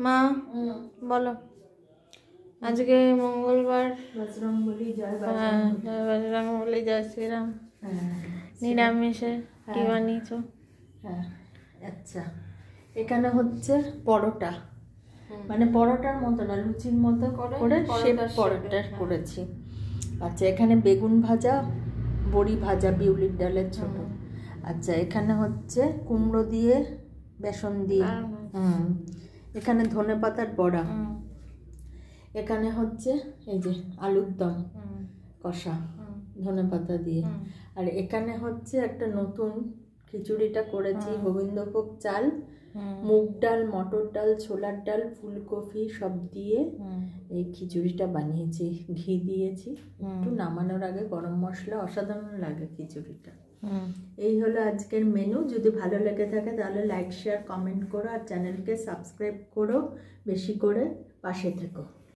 মা বলো, আজকে মঙ্গলবার, বজরংবলী জয় বজরংবলী জয় শ্রীরাম, নিরামিষে কি বানিয়েছো? হ্যাঁ আচ্ছা, এখানে হচ্ছে পরোটা, মানে পরোটার মতো না, লুচির মতো করে শেপ পরোটা করেছি। আচ্ছা, এখানে বেগুন ভাজা, বড়ি ভাজা বিউলির ডালের ছোট। আচ্ছা, এখানে হচ্ছে কুমড়ো দিয়ে বেসন দিয়ে, এখানে ধনেপাতার বড়া, এখানে হচ্ছে এই যে আলুর দম কষা ধনেপাতা দিয়ে, আর এখানে হচ্ছে একটা নতুন খিচুড়িটা করেছি গোবিন্দভোগ চাল, মুগ ডাল, মটর ডাল, ছোলার ডাল, ফুলকপি সব দিয়ে এই খিচুড়িটা বানিয়েছি। ঘি দিয়েছি একটু, নামানোর আগে গরম মশলা, অসাধারণ লাগে খিচুড়িটা। এই হলো আজকের মেনু। যদি ভালো লেগে থাকে তাহলে লাইক শেয়ার কমেন্ট করো, আর চ্যানেলকে সাবস্ক্রাইব করো, বেশি করে পাশে থেকো।